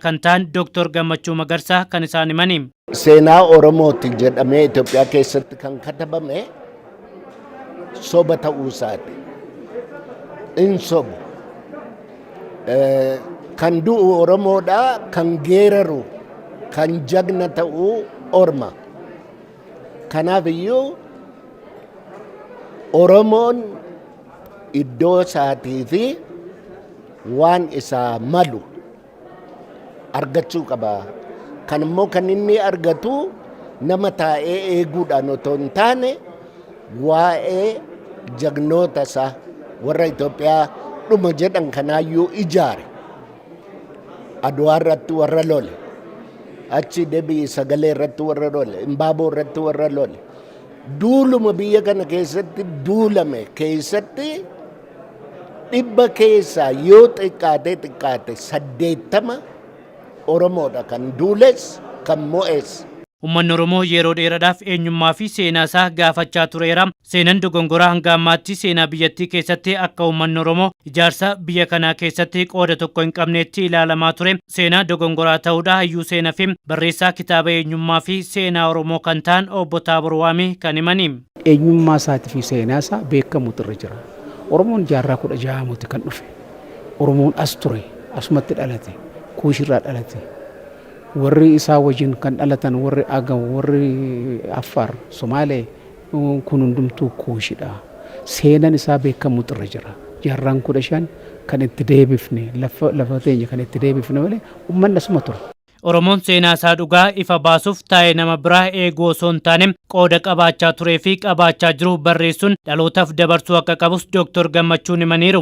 Kantaan Dr. Gammachuu Magarsaa kan isaan himaniim. Seenaa Oromooti jedhamee Itoophiyaa keessatti kan katabame soba ta'uu isaati. In sobu. Kan du'u Oromoodha, kan geeraru, kan jagna ta'uu Orma. Kanaaf iyyuu Oromoon iddoo isaatii fi waan isaa malu argachuu qaba. Kan immoo kan inni argatu nama taa'ee eeguudhaan otoo hin taane waa'ee jagnoota isaa warra Itoophiyaa dhuma jedhan kanaayyuu ijaare. Adwaa irratti warra lole, achi deebii sagalee irratti warra lole, imbaaboo irratti warra lole. Duuluma biyya kana keessatti duulame keessatti dhibba keessaa yoo xiqqaate 80 Oromoodha kan duules kan mo'es. Uummanni Oromoo yeroo dheeraadhaaf eenyummaa fi seenaa isaa gaafachaa tureera. Seenaan dogongoraa hanga ammaatti seenaa biyyattii keessatti akka uummanni Oromoo ijaarsa biyya kanaa keessatti qooda tokko hin qabneetti ilaalamaa ture. Seenaa dogongoraa ta'uudha hayyuu seenaa fi barreessaa kitaaba eenyummaa fi seenaa Oromoo kan ta'an obbo Taabor Waamii kan himaniim. Eenyummaa isaatii fi seenaa isaa beekamuutu irra jira. Oromoon jaarraa 16 kan dhufe. Oromoon as ture, asumatti dhalate, kuushirraa dhalate. Warri isaa wajjin kan dhalatan warri Agaw, warri Affaar, Somaalee kun hundumtuu kuushidha. Seenaan isaa beekamuutu irra jira. Jaarraan 15 kan itti deebifne, lafa teenya kan itti deebifne malee uummanni asuma ture. Oromoon seenaa isaa dhugaa ifa baasuuf taa'ee nama biraa eeguu osoo hin taane qooda qabaachaa turee fi qabaachaa jiru barreessuun dhalootaaf dabarsuu akka qabus Dr. Gammachuun himaniiru.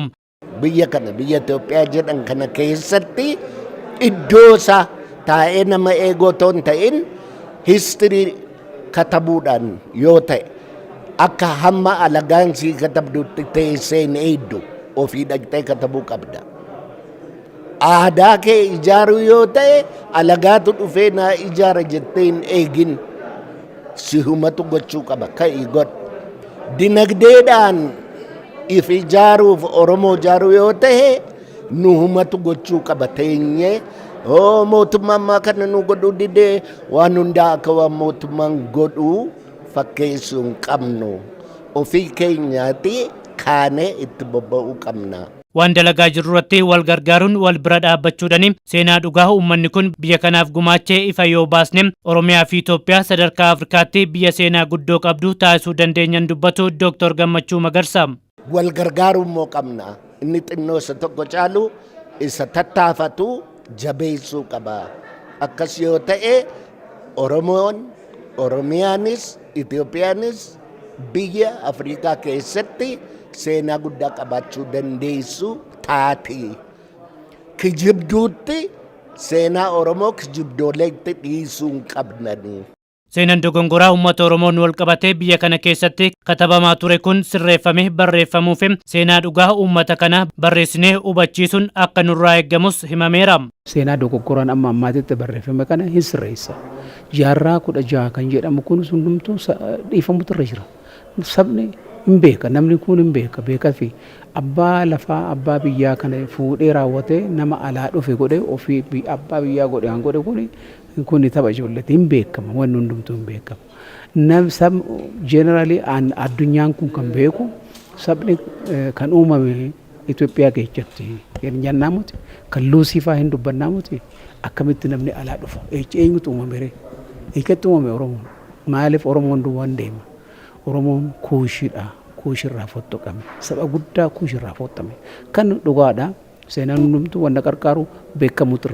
Biyya kana biyya Itoophiyaa jedhan kana keessatti iddoo isaa taa'ee nama eegoo otoo hin ta'in histirii katabuudhaan yoo ta'e akka hamma alagaan sii katabdutti teessee hin eeddu ofii dhaqxee katabuu qabda. Aadaa kee ijaaruu yoo ta'e alagaatu dhufee naa ijaara jettee hin eegin si humatu gochuu qaba ka'ii godh. Dinagdeedhaan if ijaaruuf Oromoo ijaaruu yoo ta'e nu humatu gochuu qaba teenyee. Mootummaan ammaa kana nu godhuu didee waan hundaa akka waan mootummaan godhuu fakkeessuu hin qabnu. Ofii keenyaatti kaanee itti bobba'uu qabna. Waan dalagaa jirru irratti wal gargaaruun wal bira dhaabbachuudhaan seenaa dhugaa uummanni kun biyya kanaaf gumaachee ifa yoo baasne Oromiyaa fi Itoophiyaa sadarkaa Afrikaatti biyya seenaa guddoo qabdu taasisuu dandeenyan dubbatu Dr. Gammachuu Magarsaa. Wal gargaaruu immoo qabna. Inni xinnoo isa tokko caalu isa tattaafatu jabeessuu qaba. Akkas yoo ta'e Oromoon, Oromiyaanis, Itoophiyaanis biyya Afrikaa keessatti seenaa guddaa qabaachuu dandeessu taati. Kijibduutti seenaa Oromoo kijibdooleetti dhiisuu hin qabnani. Seenaan dogongoraa uummata Oromoon wal qabatee biyya kana keessatti katabamaa ture kun sirreeffamee barreeffamuuf seenaa dhugaa uummata kana barreessinee hubachiisuun akka nurraa eeggamus himameera. Seenaa dogoggoraan amma ammaatitti barreeffame kana hin sirreessa. Jaarraa 16 kan jedhamu kun hundumtuu dhiifamutu irra jira. Sabni hin beeka, namni kun hin beeka, beekaa fi abbaa lafaa abbaa biyyaa kana fuudhee raawwatee nama alaa dhufe godhee ofii abbaa biyyaa godhe han godhe kun tapha ijoolleetti hin beekama, wanni hundumtuu hin beekama. Nam generally addunyaan kun kan beeku sabni kan uumame Itoophiyaa keessatti jennaa muti kan Luusifaa hin dubbannaa muti akkamitti namni alaa dhufa eenyutu uumame eeggatti uumame Oromoon maaliif Oromoon duwwaan deema Oromoon kuushidha kuushirraa fottaqame saba guddaa kuushirraa fottame kan dhugaadha seenaan hundumtuu wanta qarqaaru beekamutu